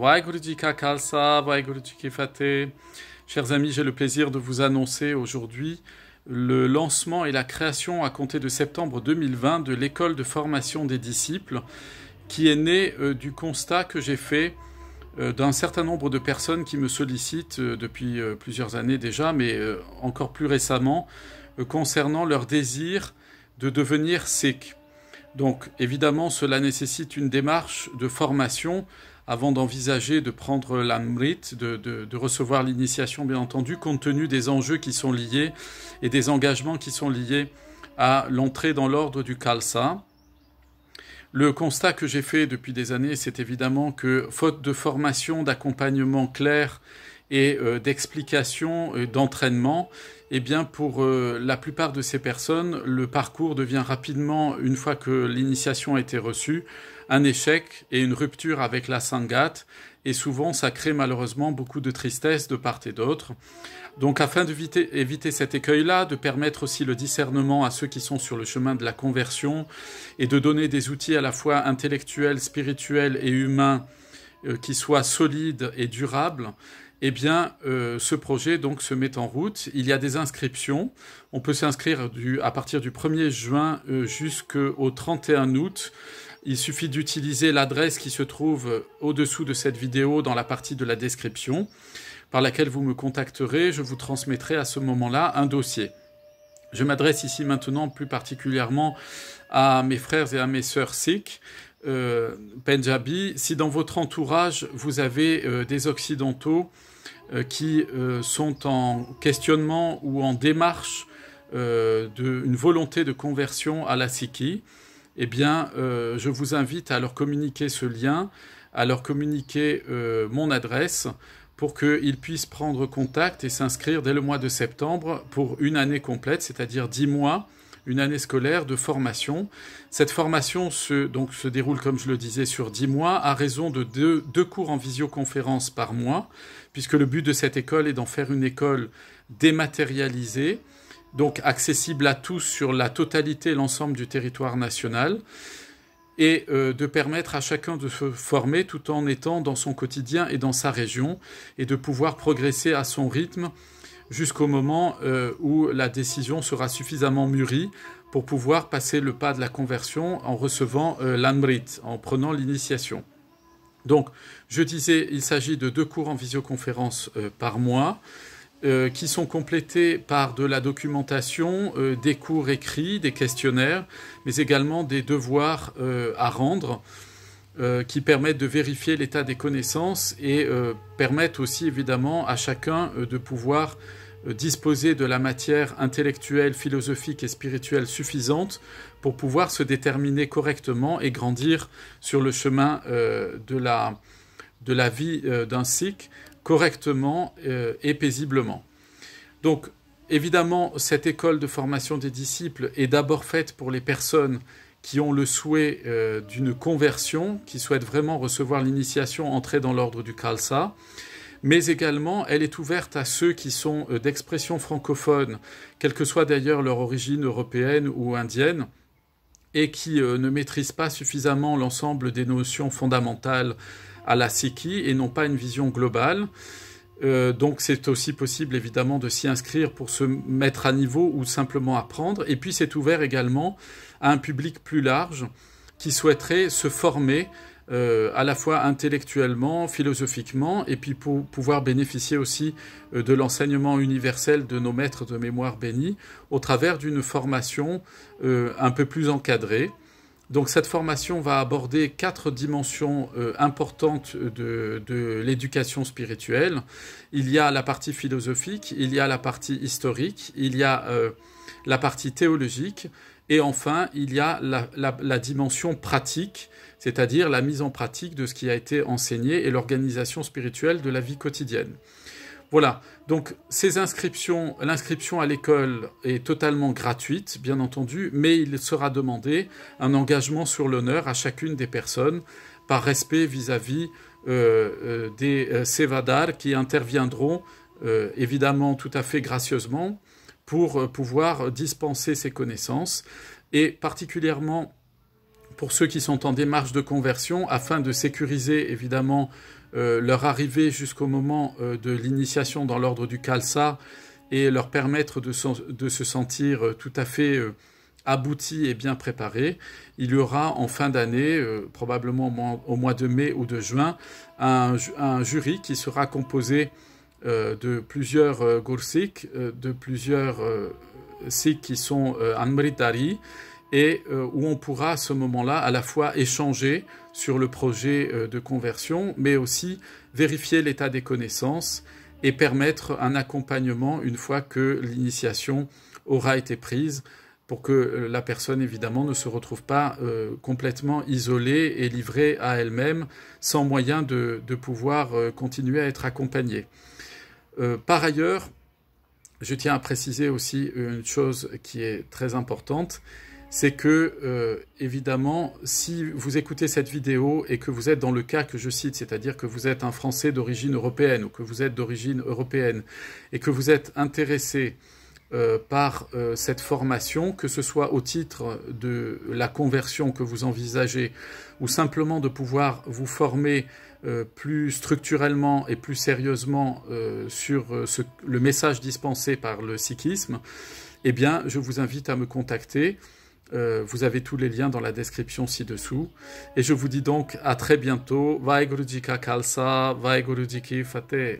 Waheguruji Ka Khalsa, Waheguruji Ki Fateh. Chers amis, j'ai le plaisir de vous annoncer aujourd'hui le lancement et la création à compter de septembre 2020 de l'école de formation des disciples qui est née du constat que j'ai fait d'un certain nombre de personnes qui me sollicitent depuis plusieurs années déjà, mais encore plus récemment, concernant leur désir de devenir sikh. Donc évidemment, cela nécessite une démarche de formation avant d'envisager de prendre l'amrit, de recevoir l'initiation bien entendu, compte tenu des enjeux qui sont liés et des engagements qui sont liés à l'entrée dans l'ordre du Khalsa. Le constat que j'ai fait depuis des années, c'est évidemment que, faute de formation, d'accompagnement clair et d'explication, d'entraînement, eh bien pour la plupart de ces personnes, le parcours devient rapidement, une fois que l'initiation a été reçue, un échec et une rupture avec la Sangat, et souvent ça crée malheureusement beaucoup de tristesse de part et d'autre. Donc afin d'éviter cet écueil-là, de permettre aussi le discernement à ceux qui sont sur le chemin de la conversion, et de donner des outils à la fois intellectuels, spirituels et humains qui soient solides et durables, eh bien, ce projet donc se met en route. Il y a des inscriptions. On peut s'inscrire à partir du 1er juin jusqu'au 31 août. Il suffit d'utiliser l'adresse qui se trouve au-dessous de cette vidéo dans la partie de la description, par laquelle vous me contacterez. Je vous transmettrai à ce moment-là un dossier. Je m'adresse ici maintenant plus particulièrement à mes frères et à mes sœurs sikhs, Punjabi. Si dans votre entourage, vous avez des occidentaux qui sont en questionnement ou en démarche d'une volonté de conversion à la Sikhi, eh bien, je vous invite à leur communiquer ce lien, à leur communiquer mon adresse pour qu'ils puissent prendre contact et s'inscrire dès le mois de septembre pour une année complète, c'est-à-dire 10 mois, une année scolaire de formation. Cette formation se déroule, comme je le disais, sur 10 mois, à raison de deux cours en visioconférence par mois, puisque le but de cette école est d'en faire une école dématérialisée, donc accessible à tous sur la totalité et l'ensemble du territoire national, et de permettre à chacun de se former tout en étant dans son quotidien et dans sa région, et de pouvoir progresser à son rythme jusqu'au moment où la décision sera suffisamment mûrie pour pouvoir passer le pas de la conversion en recevant l'amrit, en prenant l'initiation. Donc, je disais, il s'agit de 2 cours en visioconférence par mois, qui sont complétés par de la documentation, des cours écrits, des questionnaires, mais également des devoirs à rendre, qui permettent de vérifier l'état des connaissances et permettent aussi évidemment à chacun de pouvoir disposer de la matière intellectuelle, philosophique et spirituelle suffisante pour pouvoir se déterminer correctement et grandir sur le chemin de la vie d'un sikh correctement et paisiblement. Donc, évidemment, cette école de formation des disciples est d'abord faite pour les personnes qui ont le souhait d'une conversion, qui souhaitent vraiment recevoir l'initiation, entrer dans l'ordre du Khalsa, mais également elle est ouverte à ceux qui sont d'expression francophone, quelle que soit d'ailleurs leur origine européenne ou indienne, et qui ne maîtrisent pas suffisamment l'ensemble des notions fondamentales à la Sikhi et n'ont pas une vision globale. Donc c'est aussi possible évidemment de s'y inscrire pour se mettre à niveau ou simplement apprendre. Et puis c'est ouvert également à un public plus large qui souhaiterait se former à la fois intellectuellement, philosophiquement, et puis pour pouvoir bénéficier aussi de l'enseignement universel de nos maîtres de mémoire bénis au travers d'une formation un peu plus encadrée. Donc cette formation va aborder 4 dimensions importantes de l'éducation spirituelle. Il y a la partie philosophique, il y a la partie historique, il y a la partie théologique, et enfin il y a la dimension pratique, c'est-à-dire la mise en pratique de ce qui a été enseigné et l'organisation spirituelle de la vie quotidienne. Voilà, donc l'inscription à l'école est totalement gratuite, bien entendu, mais il sera demandé un engagement sur l'honneur à chacune des personnes, par respect vis-à-vis des sévadars qui interviendront, évidemment tout à fait gracieusement, pour pouvoir dispenser ces connaissances, et particulièrement pour ceux qui sont en démarche de conversion, afin de sécuriser évidemment leur arriver jusqu'au moment de l'initiation dans l'ordre du Khalsa et leur permettre de se sentir tout à fait aboutis et bien préparés. Il y aura en fin d'année, probablement au mois de mai ou de juin, un jury qui sera composé de plusieurs Gursikh, de plusieurs Sikhs qui sont Amritdhari, et où on pourra à ce moment-là à la fois échanger sur le projet de conversion, mais aussi vérifier l'état des connaissances et permettre un accompagnement une fois que l'initiation aura été prise, pour que la personne évidemment ne se retrouve pas complètement isolée et livrée à elle-même, sans moyen de pouvoir continuer à être accompagnée. Par ailleurs, je tiens à préciser aussi une chose qui est très importante, c'est que, évidemment, si vous écoutez cette vidéo et que vous êtes dans le cas que je cite, c'est-à-dire que vous êtes un Français d'origine européenne ou que vous êtes d'origine européenne et que vous êtes intéressé par cette formation, que ce soit au titre de la conversion que vous envisagez ou simplement de pouvoir vous former plus structurellement et plus sérieusement sur le message dispensé par le sikhisme, eh bien, je vous invite à me contacter. Vous avez tous les liens dans la description ci-dessous. Et je vous dis donc à très bientôt. Vaheguru Ji Ka Khalsa, Vaheguru Ji Ki Fateh.